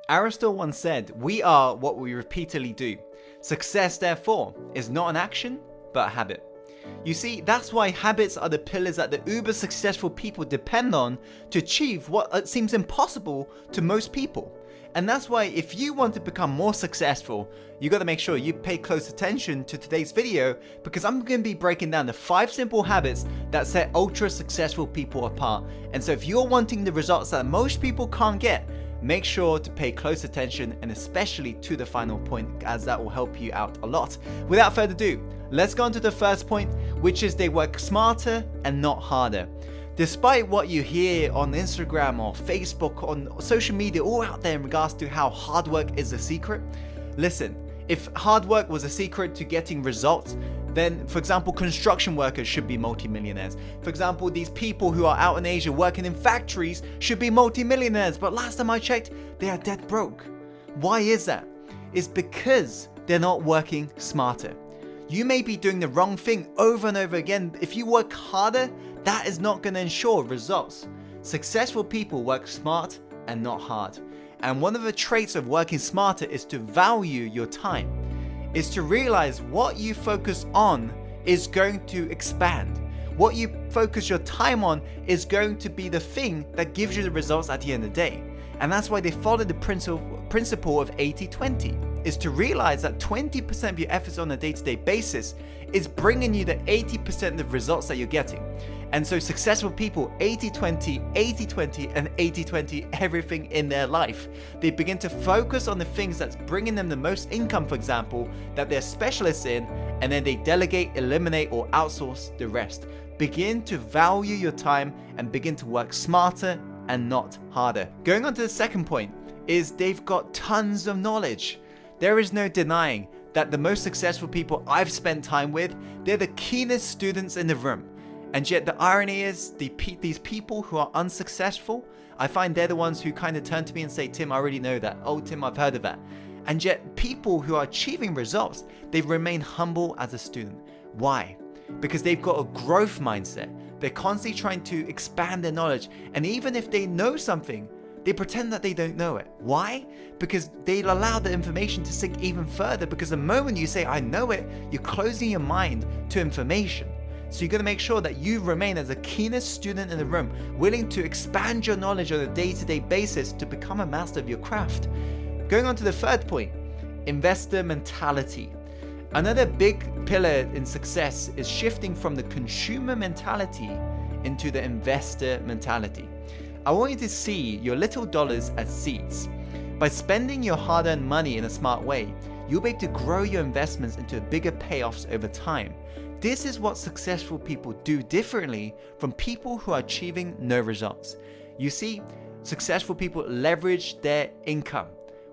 Aristotle once said, "We are what we repeatedly do." Success, therefore, is not an action, but a habit. You see, that's why habits are the pillars that the uber successful people depend on to achieve what seems impossible to most people. And that's why if you want to become more successful, you got to make sure you pay close attention to today's video, because I'm going to be breaking down the 5 simple habits that set ultra successful people apart. And so if you're wanting the results that most people can't get, make sure to pay close attention, and especially to the final point, as that will help you out a lot. Without further ado, let's go on to the first point, which is they work smarter and not harder. Despite what you hear on Instagram or Facebook, on social media, all out there in regards to how hard work is the secret, listen, if hard work was a secret to getting results, then, for example, construction workers should be multimillionaires. For example, these people who are out in Asia working in factories should be multimillionaires. But last time I checked, they are dead broke. Why is that? It's because they're not working smarter. You may be doing the wrong thing over and over again. If you work harder, that is not going to ensure results. Successful people work smart and not hard. And one of the traits of working smarter is to value your time. Is to realize what you focus on is going to expand. What you focus your time on is going to be the thing that gives you the results at the end of the day. And that's why they follow the principle of 80-20, is to realize that 20% of your efforts on a day-to-day basis is bringing you the 80% of the results that you're getting. And so successful people, 80-20, 80-20, and 80-20 everything in their life. They begin to focus on the things that's bringing them the most income, for example, that they're specialists in, and then they delegate, eliminate, or outsource the rest. Begin to value your time and begin to work smarter and not harder. Going on to the second point is they've got tons of knowledge. There is no denying that the most successful people I've spent time with, they're the keenest students in the room. And yet the irony is, these people who are unsuccessful, I find they're the ones who kind of turn to me and say, "Tim, I already know that. Oh, Tim, I've heard of that." And yet people who are achieving results, they remain humble as a student. Why? Because they've got a growth mindset. They're constantly trying to expand their knowledge. And even if they know something, they pretend that they don't know it. Why? Because they'll allow the information to sink even further, because the moment you say, "I know it," you're closing your mind to information. So you're going to make sure that you remain as the keenest student in the room, willing to expand your knowledge on a day-to-day basis to become a master of your craft. Going on to the third point, investor mentality. Another big pillar in success is shifting from the consumer mentality into the investor mentality. I want you to see your little dollars as seeds. By spending your hard-earned money in a smart way, you'll be able to grow your investments into bigger payoffs over time. This is what successful people do differently from people who are achieving no results. You see, successful people leverage their income.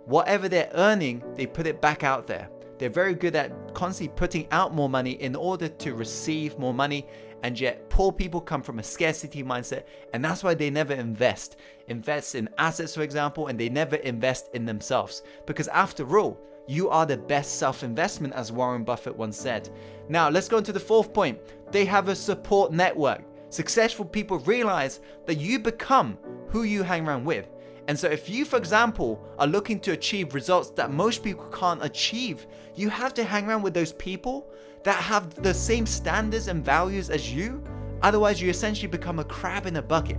Whatever they're earning, they put it back out there. They're very good at constantly putting out more money in order to receive more money. And yet poor people come from a scarcity mindset, and that's why they never invest in assets, for example, and they never invest in themselves, because after all, you are the best self-investment, as Warren Buffett once said. Now let's go into the fourth point. They have a support network. Successful people realize that you become who you hang around with. And so if you, for example, are looking to achieve results that most people can't achieve, you have to hang around with those people that have the same standards and values as you. Otherwise, you essentially become a crab in a bucket.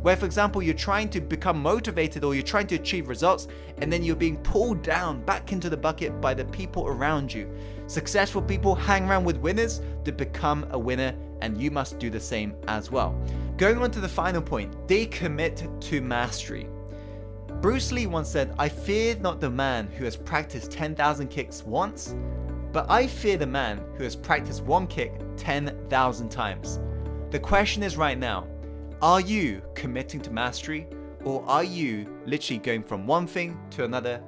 Where, for example, you're trying to become motivated or you're trying to achieve results, and then you're being pulled down back into the bucket by the people around you. Successful people hang around with winners to become a winner, and you must do the same as well. Going on to the final point, they commit to mastery. Bruce Lee once said, "I fear not the man who has practiced 10,000 kicks once, but I fear the man who has practiced one kick 10,000 times." The question is right now, are you committing to mastery, or are you literally going from one thing to another,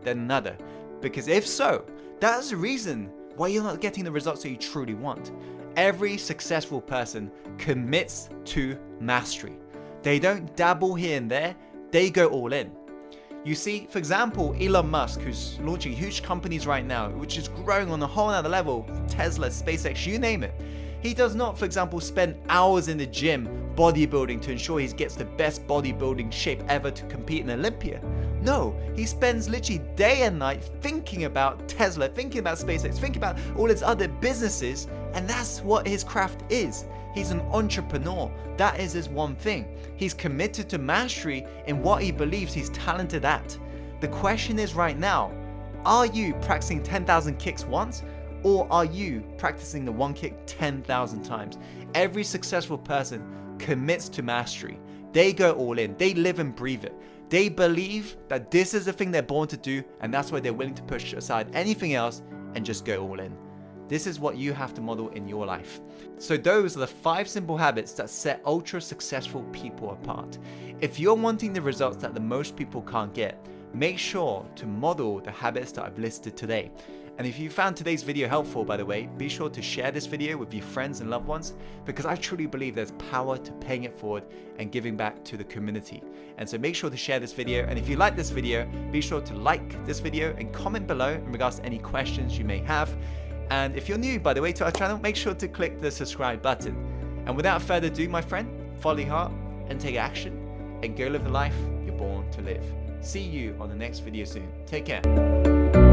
then another? Because if so, that's the reason why you're not getting the results that you truly want. Every successful person commits to mastery. They don't dabble here and there, they go all in. You see, for example, Elon Musk, who's launching huge companies right now, which is growing on a whole other level, Tesla, SpaceX, you name it. He does not, for example, spend hours in the gym bodybuilding to ensure he gets the best bodybuilding shape ever to compete in Olympia. No, he spends literally day and night thinking about Tesla, thinking about SpaceX, thinking about all his other businesses, and that's what his craft is. He's an entrepreneur. That is his one thing. He's committed to mastery in what he believes he's talented at. The question is right now, are you practicing 10,000 kicks once, or are you practicing the one kick 10,000 times? Every successful person commits to mastery. They go all in. They live and breathe it. They believe that this is the thing they're born to do, and that's why they're willing to push aside anything else and just go all in. This is what you have to model in your life. So those are the 5 simple habits that set ultra successful people apart. If you're wanting the results that the most people can't get, make sure to model the habits that I've listed today. And if you found today's video helpful, by the way, be sure to share this video with your friends and loved ones, because I truly believe there's power to paying it forward and giving back to the community. And so make sure to share this video. And if you like this video, be sure to like this video and comment below in regards to any questions you may have. And if you're new, by the way, to our channel, make sure to click the subscribe button. And without further ado, my friend, follow your heart and take action and go live the life you're born to live. See you on the next video soon. Take care.